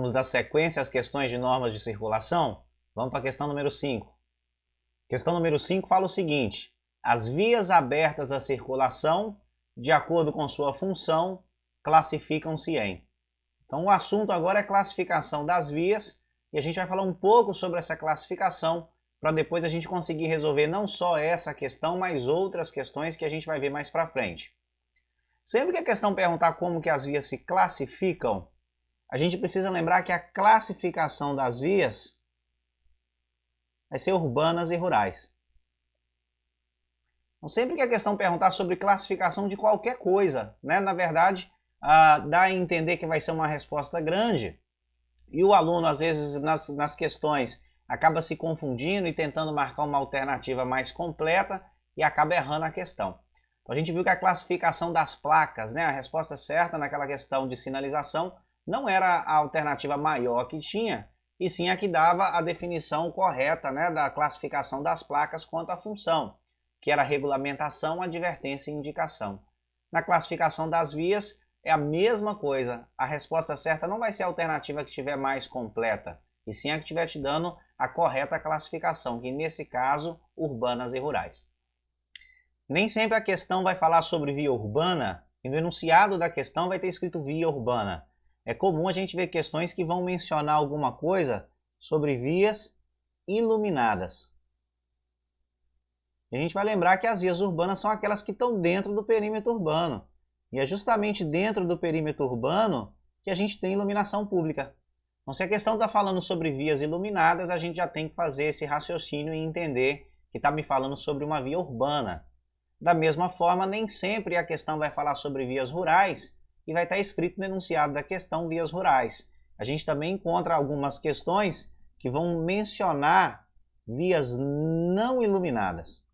Vamos dar sequência às questões de normas de circulação? Vamos para a questão número 5. Questão número 5 fala o seguinte: as vias abertas à circulação, de acordo com sua função, classificam-se em. Então o assunto agora é classificação das vias e a gente vai falar um pouco sobre essa classificação para depois a gente conseguir resolver não só essa questão, mas outras questões que a gente vai ver mais para frente. Sempre que a questão perguntar como que as vias se classificam, a gente precisa lembrar que a classificação das vias vai ser urbanas e rurais. Então, sempre que a questão perguntar sobre classificação de qualquer coisa, né, na verdade, dá a entender que vai ser uma resposta grande e o aluno, às vezes, nas questões, acaba se confundindo e tentando marcar uma alternativa mais completa e acaba errando a questão. Então, a gente viu que a classificação das placas, né, a resposta certa naquela questão de sinalização, não era a alternativa maior que tinha, e sim a que dava a definição correta, né, da classificação das placas quanto à função, que era regulamentação, advertência e indicação. Na classificação das vias é a mesma coisa, a resposta certa não vai ser a alternativa que estiver mais completa, e sim a que estiver te dando a correta classificação, que nesse caso, urbanas e rurais. Nem sempre a questão vai falar sobre via urbana, e no enunciado da questão vai ter escrito via urbana. É comum a gente ver questões que vão mencionar alguma coisa sobre vias iluminadas. E a gente vai lembrar que as vias urbanas são aquelas que estão dentro do perímetro urbano. E é justamente dentro do perímetro urbano que a gente tem iluminação pública. Então, se a questão está falando sobre vias iluminadas, a gente já tem que fazer esse raciocínio e entender que está me falando sobre uma via urbana. Da mesma forma, nem sempre a questão vai falar sobre vias rurais, e vai estar escrito no enunciado da questão vias rurais. A gente também encontra algumas questões que vão mencionar vias não iluminadas.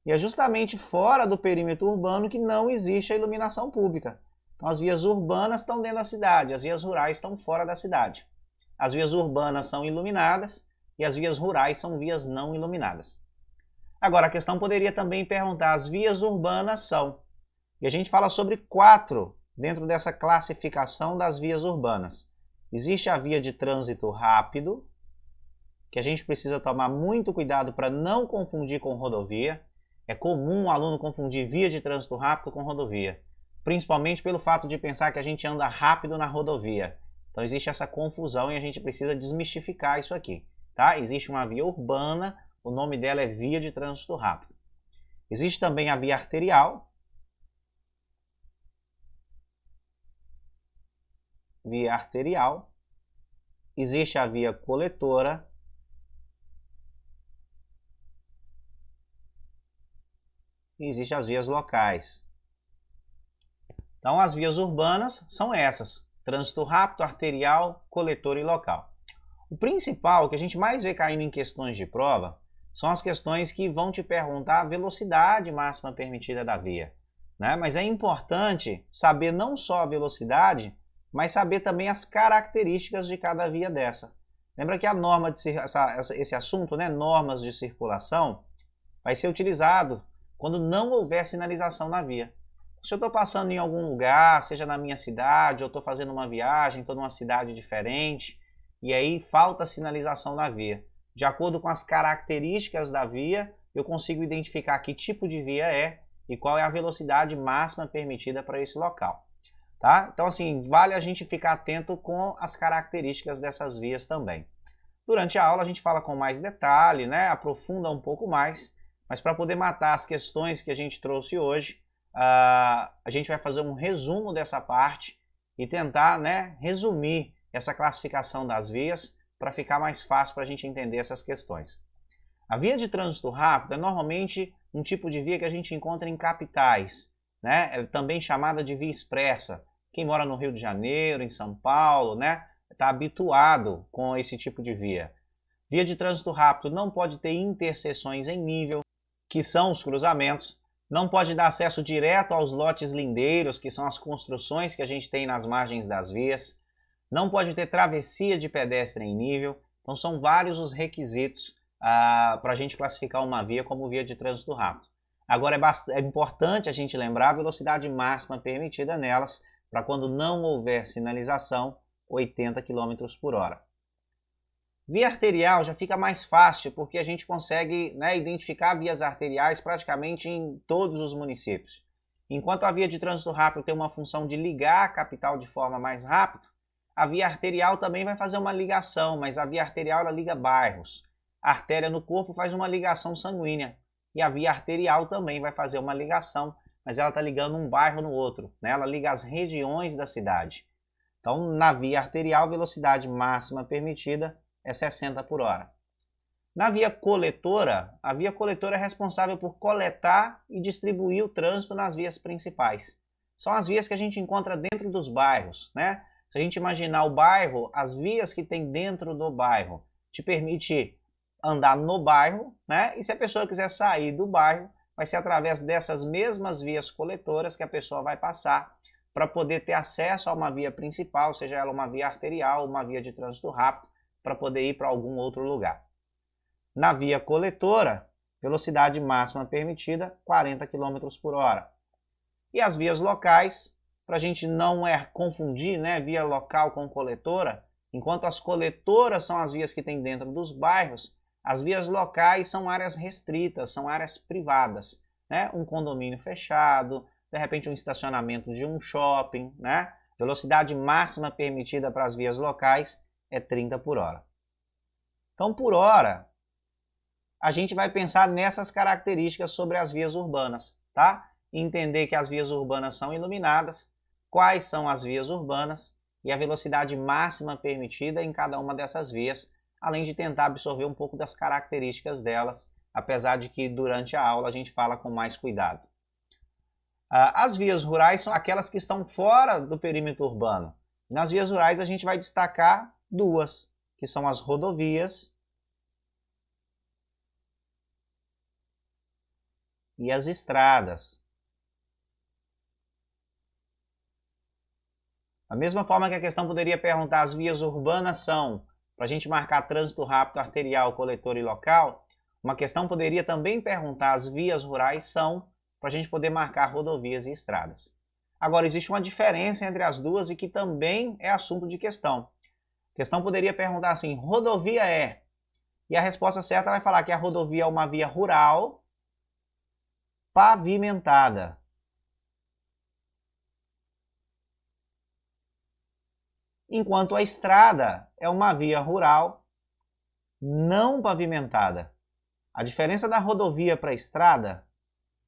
E é justamente fora do perímetro urbano que não existe a iluminação pública. Então as vias urbanas estão dentro da cidade, as vias rurais estão fora da cidade. As vias urbanas são iluminadas e as vias rurais são vias não iluminadas. Agora, a questão poderia também perguntar, as vias urbanas são? E a gente fala sobre 4 dentro dessa classificação das vias urbanas. Existe a via de trânsito rápido, que a gente precisa tomar muito cuidado para não confundir com rodovia. É comum o aluno confundir via de trânsito rápido com rodovia, principalmente pelo fato de pensar que a gente anda rápido na rodovia. Então existe essa confusão e a gente precisa desmistificar isso aqui. Tá? Existe uma via urbana, o nome dela é via de trânsito rápido. Existe também a via arterial. Via arterial. Existe a via coletora. E existem as vias locais. Então, as vias urbanas são essas: trânsito rápido, arterial, coletor e local. O principal, que a gente mais vê caindo em questões de prova, são as questões que vão te perguntar a velocidade máxima permitida da via. Né? Mas é importante saber não só a velocidade, mas saber também as características de cada via dessa. Lembra que a norma esse assunto, né, normas de circulação, vai ser utilizado quando não houver sinalização na via. Se eu estou passando em algum lugar, seja na minha cidade, ou estou fazendo uma viagem, estou numa cidade diferente, e aí falta sinalização na via. De acordo com as características da via, eu consigo identificar que tipo de via é e qual é a velocidade máxima permitida para esse local. Tá? Então, assim, vale a gente ficar atento com as características dessas vias também. Durante a aula a gente fala com mais detalhe, né? Aprofunda um pouco mais, mas para poder matar as questões que a gente trouxe hoje, a gente vai fazer um resumo dessa parte e tentar, né, resumir essa classificação das vias para ficar mais fácil para a gente entender essas questões. A via de trânsito rápido é normalmente um tipo de via que a gente encontra em capitais, né? É também chamada de via expressa. Quem mora no Rio de Janeiro, em São Paulo, né, está habituado com esse tipo de via. Via de trânsito rápido não pode ter interseções em nível, que são os cruzamentos, não pode dar acesso direto aos lotes lindeiros, que são as construções que a gente tem nas margens das vias, não pode ter travessia de pedestre em nível. Então são vários os requisitos para a gente classificar uma via como via de trânsito rápido. Agora é importante a gente lembrar a velocidade máxima permitida nelas, para quando não houver sinalização, 80 km por hora. Via arterial já fica mais fácil, porque a gente consegue, né, identificar vias arteriais praticamente em todos os municípios. Enquanto a via de trânsito rápido tem uma função de ligar a capital de forma mais rápida, a via arterial também vai fazer uma ligação, mas a via arterial ela liga bairros. A artéria no corpo faz uma ligação sanguínea e a via arterial também vai fazer uma ligação, mas ela está ligando um bairro no outro, né? Ela liga as regiões da cidade. Então, na via arterial, a velocidade máxima permitida é 60 por hora. Na via coletora, a via coletora é responsável por coletar e distribuir o trânsito nas vias principais. São as vias que a gente encontra dentro dos bairros, né? Se a gente imaginar o bairro, as vias que tem dentro do bairro te permite andar no bairro, né? E se a pessoa quiser sair do bairro, vai ser através dessas mesmas vias coletoras que a pessoa vai passar para poder ter acesso a uma via principal, seja ela uma via arterial, uma via de trânsito rápido, para poder ir para algum outro lugar. Na via coletora, velocidade máxima permitida, 40 km por hora. E as vias locais, para a gente não confundir, né, via local com coletora, enquanto as coletoras são as vias que tem dentro dos bairros, as vias locais são áreas restritas, são áreas privadas, né? Um condomínio fechado, de repente um estacionamento de um shopping, né? Velocidade máxima permitida para as vias locais é 30 por hora. Então, por hora, a gente vai pensar nessas características sobre as vias urbanas, tá? Entender que as vias urbanas são iluminadas, quais são as vias urbanas e a velocidade máxima permitida em cada uma dessas vias, além de tentar absorver um pouco das características delas, apesar de que durante a aula a gente fala com mais cuidado. As vias rurais são aquelas que estão fora do perímetro urbano. Nas vias rurais a gente vai destacar duas, que são as rodovias e as estradas. Da mesma forma que a questão poderia perguntar, as vias urbanas são, para a gente marcar trânsito rápido, arterial, coletor e local, uma questão poderia também perguntar, as vias rurais são, para a gente poder marcar rodovias e estradas. Agora, existe uma diferença entre as duas e que também é assunto de questão. A questão poderia perguntar assim, rodovia é? E a resposta certa vai falar que a rodovia é uma via rural pavimentada. Enquanto a estrada é uma via rural não pavimentada. A diferença da rodovia para a estrada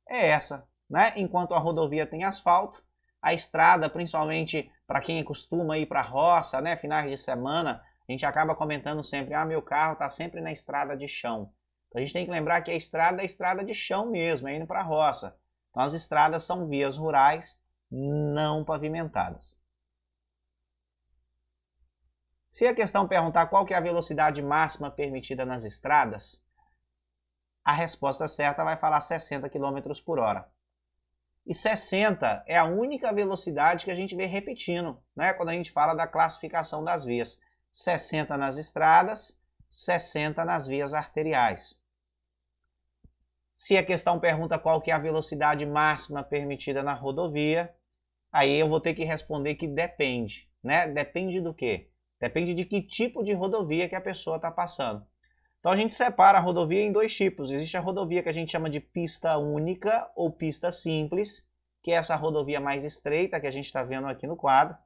é essa, né? Enquanto a rodovia tem asfalto, a estrada, principalmente para quem costuma ir para a roça, né, finais de semana, a gente acaba comentando sempre, meu carro está sempre na estrada de chão. Então a gente tem que lembrar que a estrada é estrada de chão mesmo, é indo para a roça. Então as estradas são vias rurais não pavimentadas. Se a questão perguntar qual que é a velocidade máxima permitida nas estradas, a resposta certa vai falar 60 km por hora. E 60 é a única velocidade que a gente vê repetindo, né, quando a gente fala da classificação das vias. 60 nas estradas, 60 nas vias arteriais. Se a questão pergunta qual que é a velocidade máxima permitida na rodovia, aí eu vou ter que responder que depende, né? Depende do quê? Depende de que tipo de rodovia que a pessoa está passando. Então a gente separa a rodovia em dois tipos. Existe a rodovia que a gente chama de pista única ou pista simples, que é essa rodovia mais estreita que a gente está vendo aqui no quadro.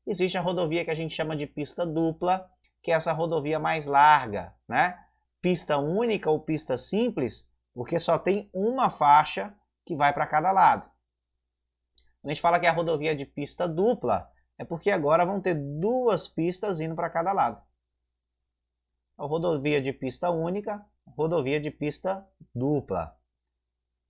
Existe a rodovia que a gente chama de pista dupla, que é essa rodovia mais larga, né? Pista única ou pista simples, porque só tem uma faixa que vai para cada lado. Quando a gente fala que é a rodovia de pista dupla, é porque agora vão ter duas pistas indo para cada lado. A rodovia de pista única, rodovia de pista dupla.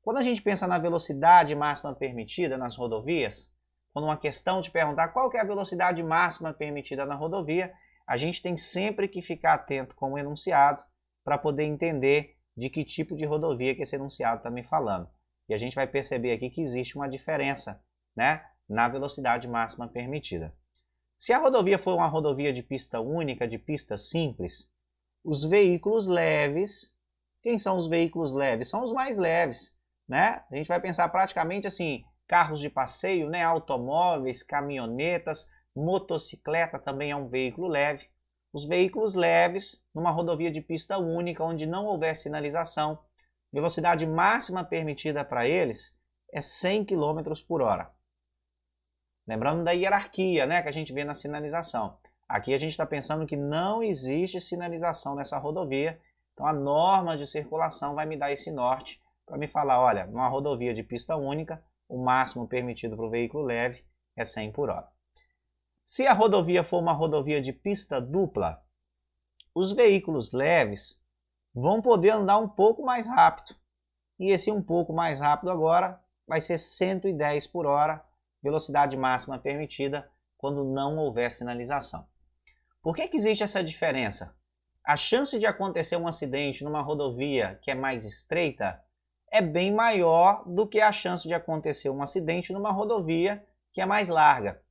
Quando a gente pensa na velocidade máxima permitida nas rodovias, quando uma questão te perguntar qual que é a velocidade máxima permitida na rodovia, a gente tem sempre que ficar atento com o enunciado para poder entender de que tipo de rodovia que esse enunciado está me falando. E a gente vai perceber aqui que existe uma diferença, né, na velocidade máxima permitida. Se a rodovia for uma rodovia de pista única, de pista simples, os veículos leves, quem são os veículos leves? São os mais leves, né? A gente vai pensar praticamente assim, carros de passeio, né, automóveis, caminhonetas, motocicleta também é um veículo leve. Os veículos leves, numa rodovia de pista única, onde não houver sinalização, velocidade máxima permitida para eles é 100 km por hora. Lembrando da hierarquia, né, que a gente vê na sinalização. Aqui a gente está pensando que não existe sinalização nessa rodovia, então a norma de circulação vai me dar esse norte para me falar, olha, numa rodovia de pista única, o máximo permitido para o veículo leve é 100 por hora. Se a rodovia for uma rodovia de pista dupla, os veículos leves vão poder andar um pouco mais rápido. E esse um pouco mais rápido agora vai ser 110 por hora, velocidade máxima permitida quando não houver sinalização. Por que existe essa diferença? A chance de acontecer um acidente numa rodovia que é mais estreita é bem maior do que a chance de acontecer um acidente numa rodovia que é mais larga.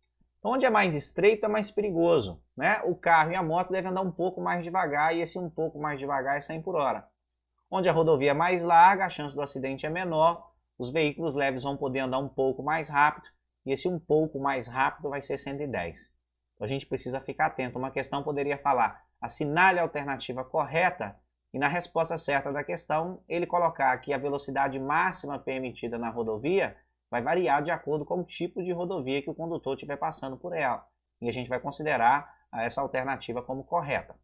Onde é mais estreito é mais perigoso, né? O carro e a moto devem andar um pouco mais devagar e esse um pouco mais devagar é 100 por hora. Onde a rodovia é mais larga, a chance do acidente é menor, os veículos leves vão poder andar um pouco mais rápido e esse um pouco mais rápido vai ser 110. Então a gente precisa ficar atento. Uma questão poderia falar, assinale a alternativa correta e na resposta certa da questão ele colocar que a velocidade máxima permitida na rodovia vai variar de acordo com o tipo de rodovia que o condutor estiver passando por ela. E a gente vai considerar essa alternativa como correta.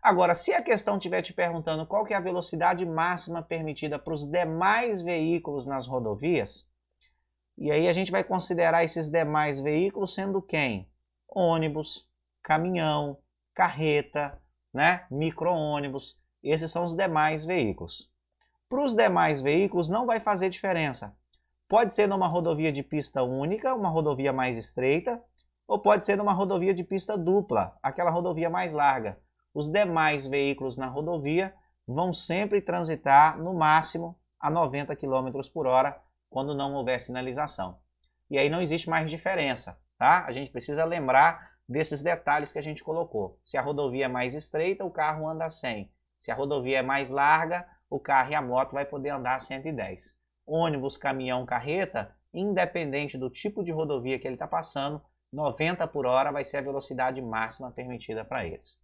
Agora, se a questão estiver te perguntando qual que é a velocidade máxima permitida para os demais veículos nas rodovias, e aí a gente vai considerar esses demais veículos sendo quem? Ônibus, caminhão, carreta, né? Micro-ônibus. Esses são os demais veículos. Para os demais veículos não vai fazer diferença. Pode ser numa rodovia de pista única, uma rodovia mais estreita, ou pode ser numa rodovia de pista dupla, aquela rodovia mais larga. Os demais veículos na rodovia vão sempre transitar no máximo a 90 km por hora quando não houver sinalização. E aí não existe mais diferença, tá? A gente precisa lembrar desses detalhes que a gente colocou. Se a rodovia é mais estreita, o carro anda a 100. Se a rodovia é mais larga, o carro e a moto vai poder andar a 110. Ônibus, caminhão, carreta, independente do tipo de rodovia que ele está passando, 90 por hora vai ser a velocidade máxima permitida para eles.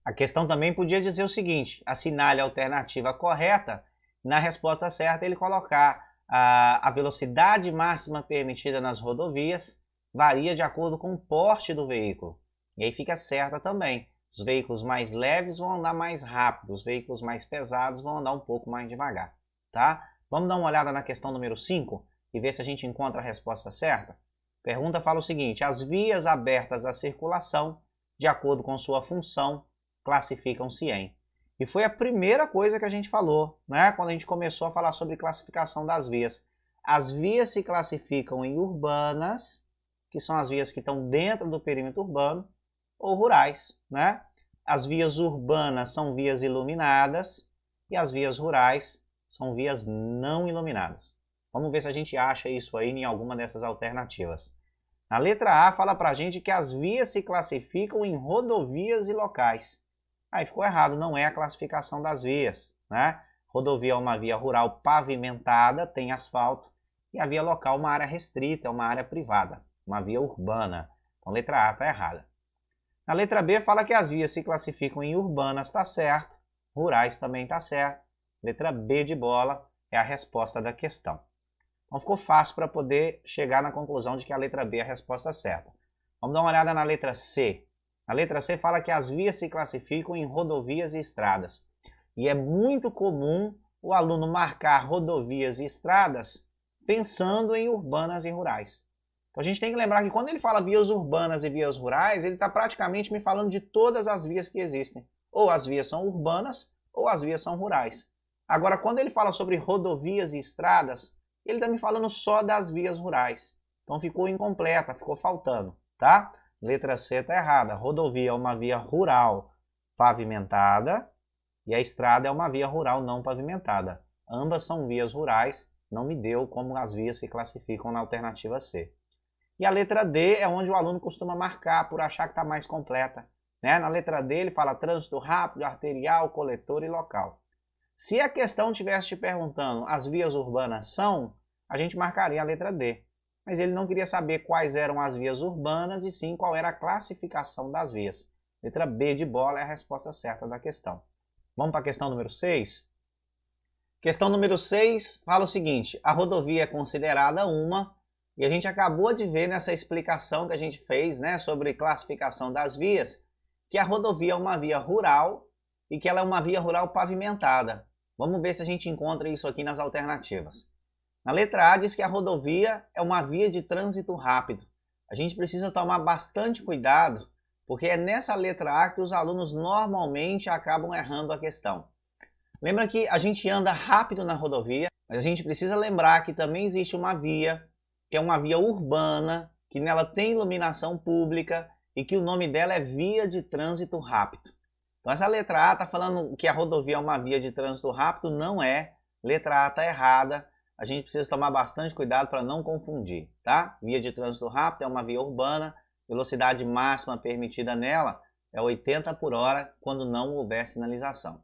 A questão também podia dizer o seguinte, assinale a alternativa correta, na resposta certa ele colocar a velocidade máxima permitida nas rodovias varia de acordo com o porte do veículo. E aí fica certa também. Os veículos mais leves vão andar mais rápido, os veículos mais pesados vão andar um pouco mais devagar, tá? Vamos dar uma olhada na questão número 5 e ver se a gente encontra a resposta certa? A pergunta fala o seguinte, as vias abertas à circulação, de acordo com sua função, classificam-se em. E foi a primeira coisa que a gente falou, né, quando a gente começou a falar sobre classificação das vias. As vias se classificam em urbanas, que são as vias que estão dentro do perímetro urbano, ou rurais, né? As vias urbanas são vias iluminadas e as vias rurais são vias não iluminadas. Vamos ver se a gente acha isso aí em alguma dessas alternativas. Na letra A fala pra gente que as vias se classificam em rodovias e locais. Aí ficou errado, não é a classificação das vias, né? Rodovia é uma via rural pavimentada, tem asfalto, e a via local é uma área restrita, é uma área privada, uma via urbana. Então letra A está errada. Na letra B fala que as vias se classificam em urbanas, está certo, rurais também está certo. Letra B de bola é a resposta da questão. Então ficou fácil para poder chegar na conclusão de que a letra B é a resposta certa. Vamos dar uma olhada na letra C. A letra C fala que as vias se classificam em rodovias e estradas. E é muito comum o aluno marcar rodovias e estradas pensando em urbanas e rurais. Então a gente tem que lembrar que quando ele fala vias urbanas e vias rurais, ele está praticamente me falando de todas as vias que existem. Ou as vias são urbanas, ou as vias são rurais. Agora, quando ele fala sobre rodovias e estradas, ele está me falando só das vias rurais. Então ficou incompleta, ficou faltando, tá? Letra C está errada. Rodovia é uma via rural pavimentada e a estrada é uma via rural não pavimentada. Ambas são vias rurais, não me deu como as vias se classificam na alternativa C. E a letra D é onde o aluno costuma marcar por achar que está mais completa, né? Na letra D ele fala trânsito rápido, arterial, coletor e local. Se a questão estivesse te perguntando as vias urbanas são, a gente marcaria a letra D. Mas ele não queria saber quais eram as vias urbanas e sim qual era a classificação das vias. Letra B de bola é a resposta certa da questão. Vamos para a questão número 6? Questão número 6 fala o seguinte: a rodovia é considerada uma, e a gente acabou de ver nessa explicação que a gente fez, né, sobre classificação das vias, que a rodovia é uma via rural e que ela é uma via rural pavimentada. Vamos ver se a gente encontra isso aqui nas alternativas. Na letra A diz que a rodovia é uma via de trânsito rápido. A gente precisa tomar bastante cuidado, porque é nessa letra A que os alunos normalmente acabam errando a questão. Lembra que a gente anda rápido na rodovia, mas a gente precisa lembrar que também existe uma via, que é uma via urbana, que nela tem iluminação pública e que o nome dela é via de trânsito rápido. Então essa letra A está falando que a rodovia é uma via de trânsito rápido, não é. Letra A está errada. A gente precisa tomar bastante cuidado para não confundir, tá? Via de trânsito rápido é uma via urbana, velocidade máxima permitida nela é 80 por hora quando não houver sinalização.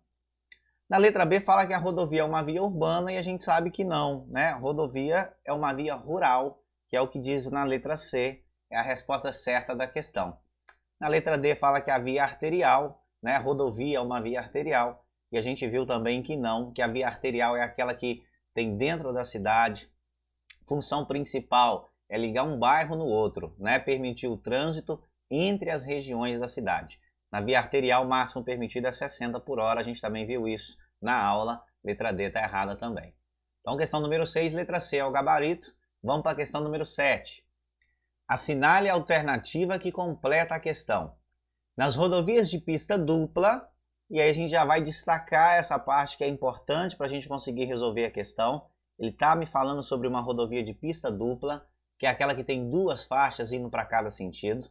Na letra B fala que a rodovia é uma via urbana e a gente sabe que não, né? A rodovia é uma via rural, que é o que diz na letra C, é a resposta certa da questão. Na letra D fala que a via arterial, né? A rodovia é uma via arterial, e a gente viu também que não, que a via arterial é aquela que tem dentro da cidade. Função principal é ligar um bairro no outro, né? Permitir o trânsito entre as regiões da cidade. Na via arterial, o máximo permitido é 60 por hora, a gente também viu isso na aula. Letra D está errada também. Então, questão número 6, letra C é o gabarito. Vamos para a questão número 7. Assinale a alternativa que completa a questão. Nas rodovias de pista dupla, e aí a gente já vai destacar essa parte que é importante para a gente conseguir resolver a questão. Ele está me falando sobre uma rodovia de pista dupla, que é aquela que tem duas faixas indo para cada sentido,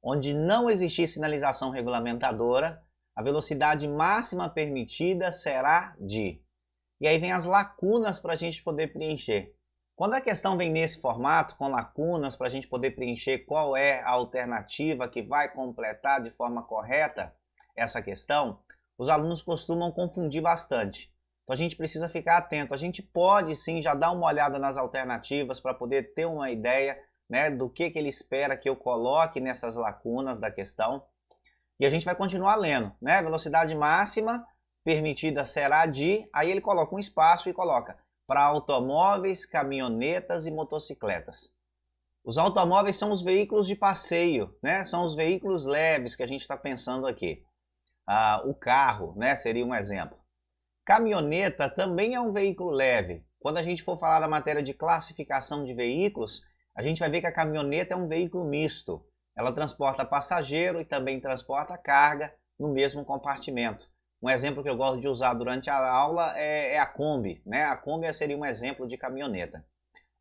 onde não existir sinalização regulamentadora, a velocidade máxima permitida será de... E aí vem as lacunas para a gente poder preencher. Quando a questão vem nesse formato, com lacunas para a gente poder preencher qual é a alternativa que vai completar de forma correta essa questão, os alunos costumam confundir bastante. Então a gente precisa ficar atento. A gente pode sim já dar uma olhada nas alternativas para poder ter uma ideia, né, do que ele espera que eu coloque nessas lacunas da questão. E a gente vai continuar lendo, né? Velocidade máxima permitida será de... Aí ele coloca um espaço e coloca para automóveis, caminhonetas e motocicletas. Os automóveis são os veículos de passeio, né? São os veículos leves que a gente está pensando aqui. O carro, né, seria um exemplo. Caminhoneta também é um veículo leve. Quando a gente for falar da matéria de classificação de veículos, a gente vai ver que a caminhoneta é um veículo misto. Ela transporta passageiro e também transporta carga no mesmo compartimento. Um exemplo que eu gosto de usar durante a aula é a Kombi, né? A Kombi seria um exemplo de caminhoneta.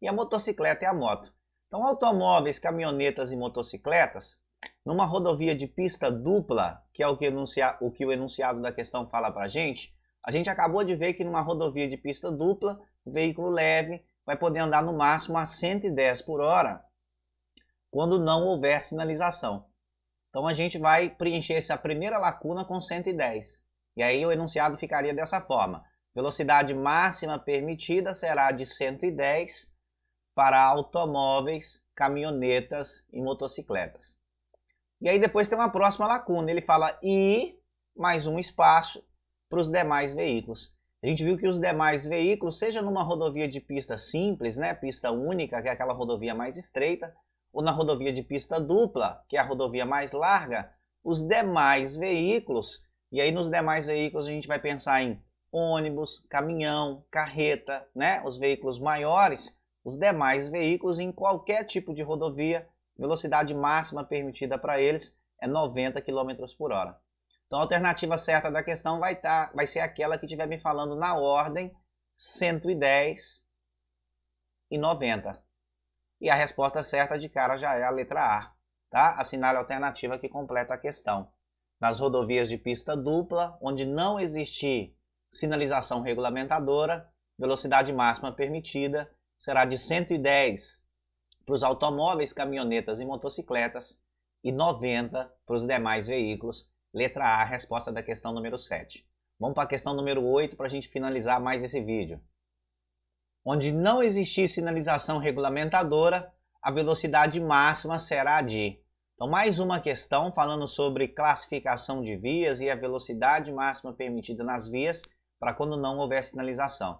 E a motocicleta é a moto. Então, automóveis, caminhonetas e motocicletas, numa rodovia de pista dupla, que é o que o enunciado da questão fala para a gente acabou de ver que numa rodovia de pista dupla, o veículo leve vai poder andar no máximo a 110 por hora quando não houver sinalização. Então a gente vai preencher essa primeira lacuna com 110. E aí o enunciado ficaria dessa forma: velocidade máxima permitida será de 110 para automóveis, caminhonetas e motocicletas. E aí depois tem uma próxima lacuna, ele fala e mais um espaço para os demais veículos. A gente viu que os demais veículos, seja numa rodovia de pista simples, né, pista única, que é aquela rodovia mais estreita, ou na rodovia de pista dupla, que é a rodovia mais larga, os demais veículos, e aí nos demais veículos a gente vai pensar em ônibus, caminhão, carreta, né, os veículos maiores, os demais veículos em qualquer tipo de rodovia, velocidade máxima permitida para eles é 90 km por hora. Então a alternativa certa da questão vai ser aquela que estiver me falando na ordem 110 e 90. E a resposta certa de cara já é a letra A, tá? Assinale a alternativa que completa a questão. Nas rodovias de pista dupla, onde não existir sinalização regulamentadora, velocidade máxima permitida será de 110 para os automóveis, caminhonetas e motocicletas e 90 para os demais veículos. Letra A, resposta da questão número 7. Vamos para a questão número 8 para a gente finalizar mais esse vídeo. Onde não existir sinalização regulamentadora, a velocidade máxima será de... Então, mais uma questão falando sobre classificação de vias e a velocidade máxima permitida nas vias para quando não houver sinalização.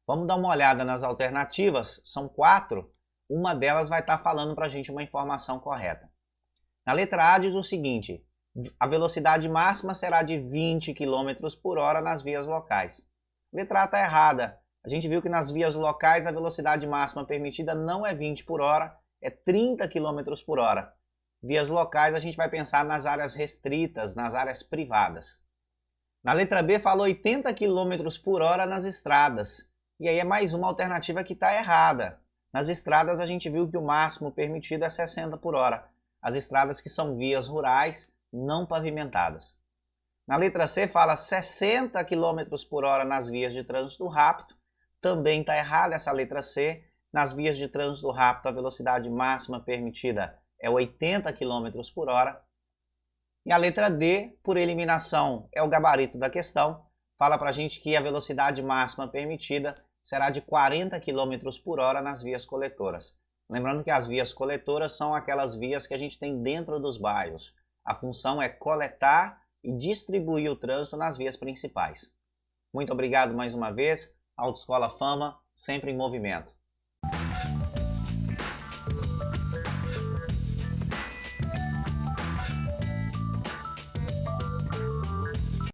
Vamos dar uma olhada nas alternativas, são 4. Uma delas vai estar falando para a gente uma informação correta. Na letra A diz o seguinte: a velocidade máxima será de 20 km por hora nas vias locais. Letra A está errada. A gente viu que nas vias locais a velocidade máxima permitida não é 20 por hora, é 30 km por hora. Vias locais a gente vai pensar nas áreas restritas, nas áreas privadas. Na letra B fala 80 km por hora nas estradas. E aí é mais uma alternativa que está errada. Nas estradas a gente viu que o máximo permitido é 60 por hora. As estradas que são vias rurais não pavimentadas. Na letra C fala 60 km por hora nas vias de trânsito rápido. Também está errada essa letra C. Nas vias de trânsito rápido a velocidade máxima permitida é 80 km por hora. E a letra D, por eliminação, é o gabarito da questão. Fala para a gente que a velocidade máxima permitida será de 40 km por hora nas vias coletoras. Lembrando que as vias coletoras são aquelas vias que a gente tem dentro dos bairros. A função é coletar e distribuir o trânsito nas vias principais. Muito obrigado mais uma vez. Autoescola Fama, sempre em movimento.